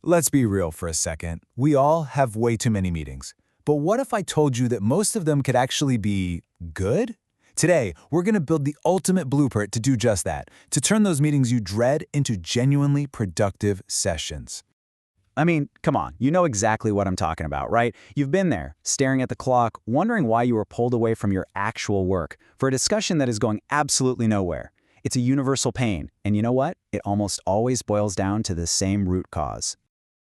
Let's be real for a second. We all have way too many meetings. But what if I told you that most of them could actually be good? Today, we're going to build the ultimate blueprint to do just that, to turn those meetings you dread into genuinely productive sessions. I mean, come on, you know exactly what I'm talking about, right? You've been there, staring at the clock, wondering why you were pulled away from your actual work for a discussion that is going absolutely nowhere. It's a universal pain, and you know what? It almost always boils down to the same root cause.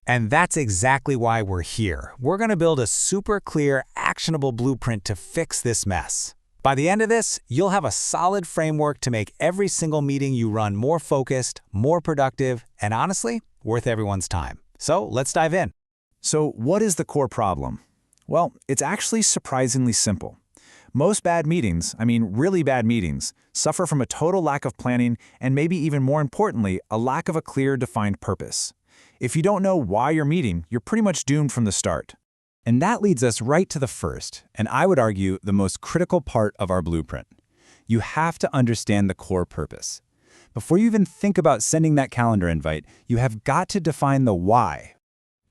And that's exactly why we're here. We're going to build a super clear, actionable blueprint to fix this mess. By the end of this, you'll have a solid framework to make every single meeting you run more focused, more productive, and honestly, worth everyone's time. So let's dive in. So what is the core problem? Well, it's actually surprisingly simple. Most bad meetings, really bad meetings, suffer from a total lack of planning and maybe even more importantly, a lack of a clear, defined purpose. If you don't know why you're meeting, you're pretty much doomed from the start. And that leads us right to the first, and I would argue the most critical part of our blueprint. You have to understand the core purpose. Before you even think about sending that calendar invite, you have got to define the why.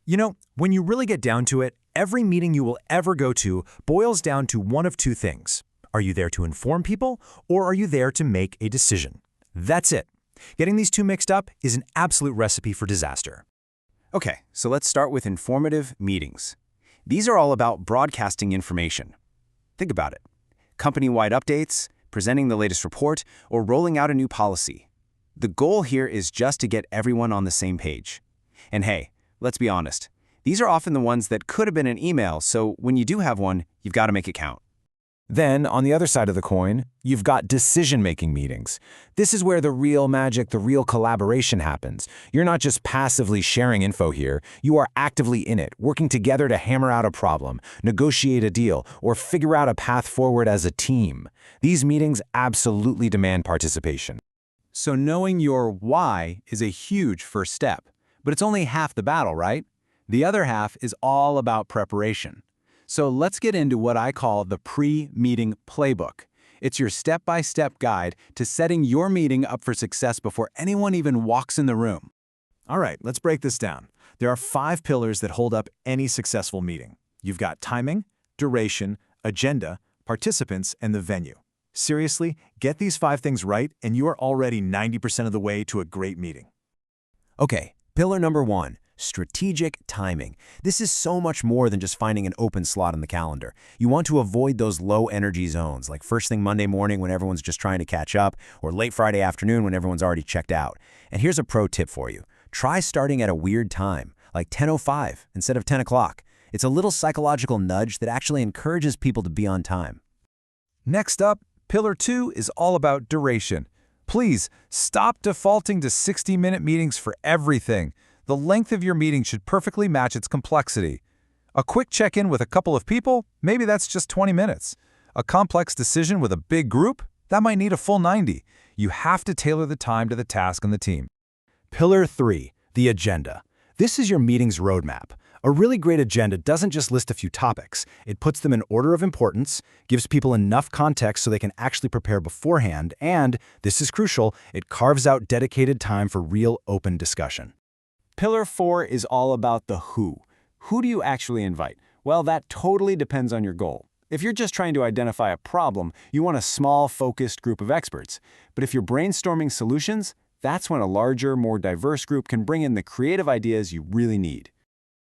You know, when you really get down to it, every meeting you will ever go to boils down to one of two things. Are you there to inform people, or are you there to make a decision? That's it. Getting these two mixed up is an absolute recipe for disaster. Okay, so let's start with informative meetings. These are all about broadcasting information. Think about it. Company-wide updates, presenting the latest report, or rolling out a new policy. The goal here is just to get everyone on the same page. And hey, let's be honest. These are often the ones that could have been an email, so when you do have one, you've got to make it count. Then, on the other side of the coin, you've got decision-making meetings. This is where the real magic, the real collaboration happens. You're not just passively sharing info here, you are actively in it, working together to hammer out a problem, negotiate a deal, or figure out a path forward as a team. These meetings absolutely demand participation. So knowing your why is a huge first step, but it's only half the battle, right? The other half is all about preparation. So let's get into what I call the pre-meeting playbook. It's your step-by-step guide to setting your meeting up for success before anyone even walks in the room. All right, let's break this down. There are 5 pillars that hold up any successful meeting. You've got timing, duration, agenda, participants, and the venue. Seriously, get these 5 things right, and you are already 90% of the way to a great meeting. Okay, pillar number 1. Strategic timing. This is so much more than just finding an open slot on the calendar. You want to avoid those low-energy zones, like first thing Monday morning when everyone's just trying to catch up, or late Friday afternoon when everyone's already checked out. And here's a pro tip for you. Try starting at a weird time, like 10:05 instead of 10 o'clock. It's a little psychological nudge that actually encourages people to be on time. Next up, pillar 2 is all about duration. Please, stop defaulting to 60-minute meetings for everything. The length of your meeting should perfectly match its complexity. A quick check-in with a couple of people, maybe that's just 20 minutes. A complex decision with a big group, that might need a full 90. You have to tailor the time to the task and the team. Pillar 3, the agenda. This is your meeting's roadmap. A really great agenda doesn't just list a few topics. It puts them in order of importance, gives people enough context so they can actually prepare beforehand, and, this is crucial, it carves out dedicated time for real open discussion. Pillar 4 is all about the who. Who do you actually invite? Well, that totally depends on your goal. If you're just trying to identify a problem, you want a small, focused group of experts. But if you're brainstorming solutions, that's when a larger, more diverse group can bring in the creative ideas you really need.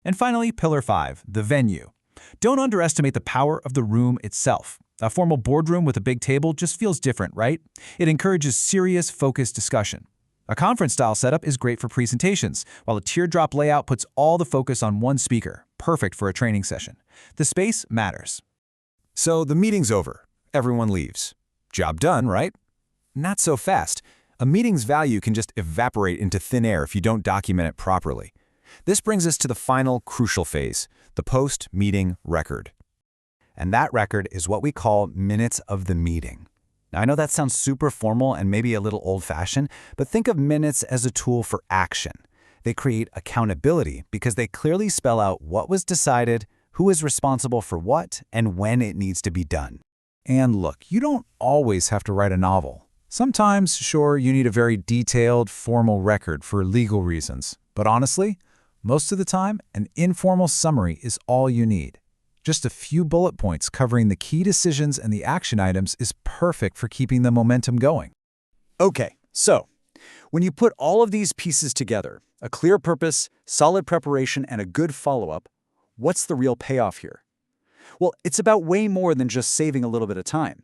And finally, pillar 5, the venue. Don't underestimate the power of the room itself. A formal boardroom with a big table just feels different, right? It encourages serious, focused discussion. A conference-style setup is great for presentations, while a teardrop layout puts all the focus on one speaker, perfect for a training session. The space matters. So the meeting's over. Everyone leaves. Job done, right? Not so fast. A meeting's value can just evaporate into thin air if you don't document it properly. This brings us to the final crucial phase, the post-meeting record. And that record is what we call minutes of the meeting. Now, I know that sounds super formal and maybe a little old-fashioned, but think of minutes as a tool for action. They create accountability because they clearly spell out what was decided, who is responsible for what, and when it needs to be done. And look, you don't always have to write a novel. Sometimes, sure, you need a very detailed, formal record for legal reasons. But honestly, Most of the time, an informal summary is all you need. Just a few bullet points covering the key decisions and the action items is perfect for keeping the momentum going. Okay, so when you put all of these pieces together, a clear purpose, solid preparation, and a good follow-up, what's the real payoff here? Well, it's about way more than just saving a little bit of time.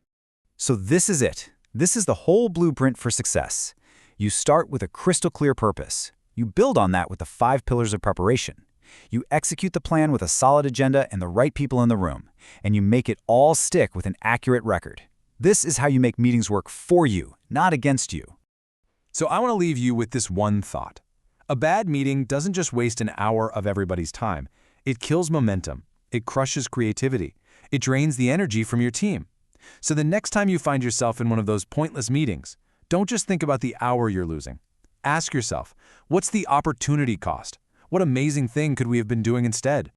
So this is it. This is the whole blueprint for success. You start with a crystal clear purpose. You build on that with the 5 pillars of preparation. You execute the plan with a solid agenda and the right people in the room, and you make it all stick with an accurate record. This is how you make meetings work for you, not against you. So I want to leave you with this one thought. A bad meeting doesn't just waste an hour of everybody's time. It kills momentum. It crushes creativity. It drains the energy from your team. So the next time you find yourself in one of those pointless meetings, don't just think about the hour you're losing. Ask yourself, what's the opportunity cost? What amazing thing could we have been doing instead?